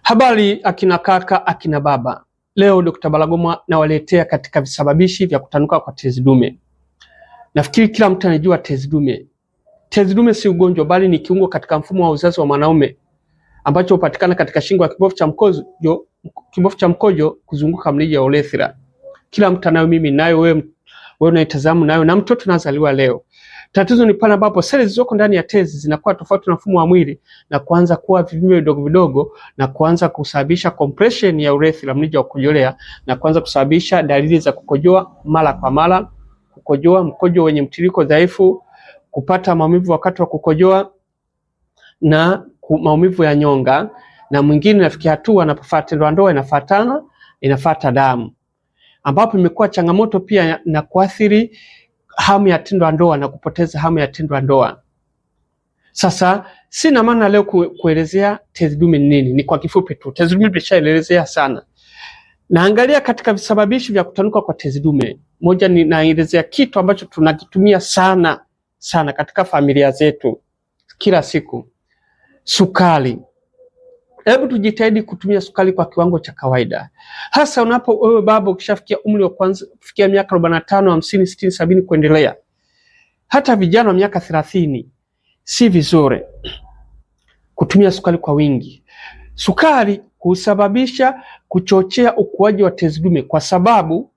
Habari akina kaka, akina baba. Leo Dr. Balagoma nawaletea katika visababishi vya kutanuka kwa tezi dume. Nafikiri kila mtu anajua tezi dume. Tezi dume si ugonjwa, bali ni kiungo katika mfumo wa uzazi wa mwanaume ambacho hupatikana katika shingo ya kibofu cha mkojo kuzunguka mrija wa urethra. Kila mtu anayo, mimi nayo, wewe unaitazama nayo, na mtoto anazaliwa leo. Tatizo ni pale ambapo seli zilizoko ndani ya tezi zinakuwa tofauti na mfumo wa mwili na kuanza kuwa vivimbe vidogo vidogo na kuanza kusababisha compression ya urethra, mrija wa kukojolea, na kuanza kusababisha dalili za kukojoa mara kwa mara, kukojoa mkojo wenye mtiririko dhaifu, kupata maumivu wakati wa kukojoa na maumivu ya nyonga, na mwingine nafikia hatua anapofuata tendo la ndoa inafuata damu, ambapo imekuwa changamoto pia na kuathiri hamu ya tendo la ndoa na kupoteza hamu ya tendo la ndoa. Sasa sina maana leo kuelezea tezi dume ni nini, ni kwa kifupi tu. Tezi dume nimeshaelezea sana. Naangalia katika visababishi vya kutanuka kwa tezi dume. Moja, ninaelezea kitu ambacho tunakitumia sana katika familia zetu kila siku. Sukari. Hebu tujitahidi kutumia sukari kwa kiwango cha kawaida. Hasa wewe baba ukishafikia umri wa kwanza kufikia miaka 45, 50, 60, 70 kuendelea. Hata vijana wa miaka 30 si vizuri kutumia sukari kwa wingi. Sukari husababisha kuchochea ukuaji wa tezi dume kwa sababu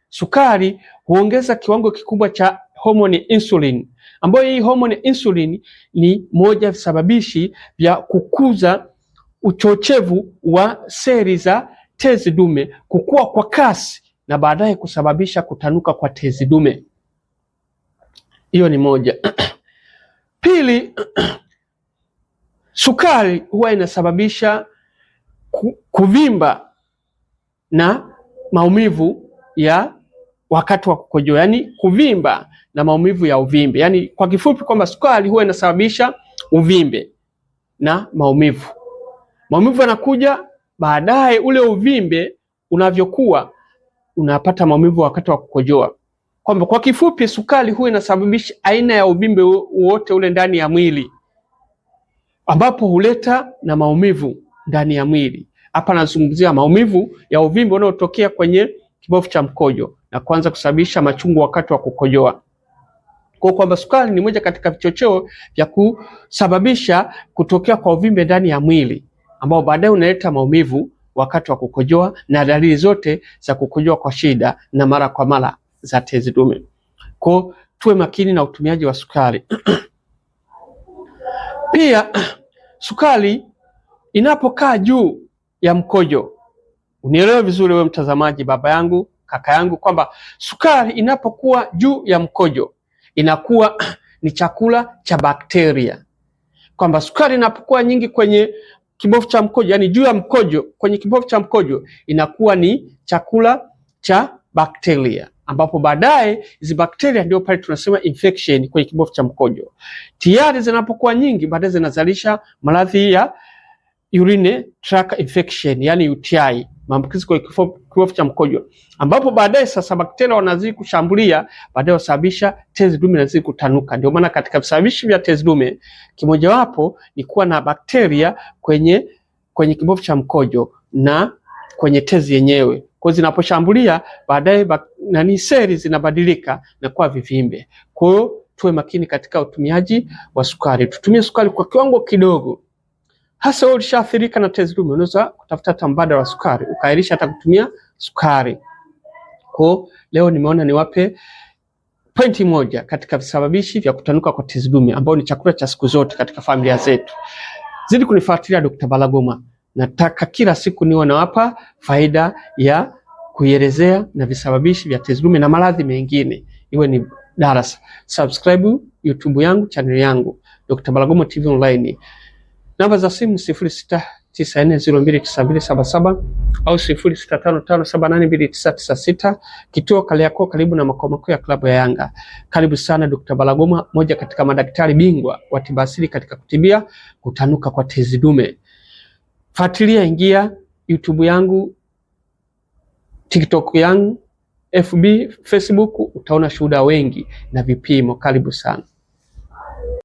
sukari huongeza kiwango kikubwa cha homoni insulin, ambayo hii homoni insulin ni moja visababishi vya kukuza uchochevu wa seli za tezi dume kukua kwa kasi na baadaye kusababisha kutanuka kwa tezi dume. Hiyo ni moja. Pili, sukari huwa inasababisha kuvimba na maumivu ya wakati wa kukojoa, yani kuvimba na maumivu ya uvimbe. Yani kwa kifupi kwamba sukari huwa inasababisha uvimbe na maumivu. Maumivu yanakuja baadaye, ule uvimbe unavyokuwa unapata maumivu wakati wa kukojoa. Kwamba kwa kifupi sukari huwa inasababisha aina ya uvimbe wote ule ndani ya mwili, ambapo huleta na maumivu ndani ya mwili. Hapa nazungumzia maumivu ya uvimbe unaotokea kwenye kibofu cha mkojo na kuanza kusababisha machungu wakati wa kukojoa. Kwa kwamba sukari ni moja katika vichocheo vya kusababisha kutokea kwa uvimbe ndani ya mwili, ambao baadaye unaleta maumivu wakati wa kukojoa na dalili zote za kukojoa kwa shida na mara kwa mara za tezi dume. Kwa tuwe makini na utumiaji wa sukari. Pia sukari inapokaa juu ya mkojo, unielewe vizuri wewe mtazamaji, baba yangu, kaka yangu, kwamba sukari inapokuwa juu ya mkojo inakuwa ni chakula cha bakteria. Kwamba sukari inapokuwa nyingi kwenye kibofu cha mkojo, yani juu ya mkojo, kwenye kibofu cha mkojo, inakuwa ni chakula cha bakteria, ambapo baadaye hizi bakteria ndio pale tunasema infection kwenye kibofu cha mkojo. Tayari zinapokuwa nyingi, baadaye zinazalisha maradhi ya urine tract infection, yani UTI, maambukizi kwenye kibofu cha mkojo, ambapo baadaye sasa bakteria wanazidi kushambulia, baadaye wasababisha tezi dume inazidi kutanuka. Ndio maana katika visababishi vya tezi dume kimojawapo ni kuwa na bakteria kwenye kibofu cha mkojo na kwenye tezi yenyewe. Kwa zinaposhambulia baadaye seli zinabadilika na kuwa vivimbe. Kwa hiyo tuwe makini katika utumiaji wa sukari. Tutumie sukari kwa kiwango kidogo. Hasa wewe ulishaathirika na tezi dume, unaweza kutafuta mbadala wa sukari, ukairisha hata kutumia sukari. Kwa leo nimeona niwape pointi moja katika visababishi vya kutanuka kwa tezi dume, ambao ni chakula cha siku zote katika familia zetu. Zidi kunifuatilia Dr. Balagoma. Nataka kila siku niwe nawapa faida ya kuielezea na visababishi vya tezi dume na maradhi mengine, iwe ni darasa. Subscribe YouTube yangu, channel yangu Dr. Balagoma TV Online. Namba za simu 0694029277 au 0655782996. Kituo Kariakoo, karibu na makao makuu ya klabu ya Yanga. Karibu sana Dr. Balagoma, moja katika madaktari bingwa wa tiba asili katika kutibia kutanuka kwa tezi dume. Fuatilia, ingia YouTube yangu, TikTok yangu, FB, Facebook, utaona shuhuda wengi na vipimo. Karibu sana.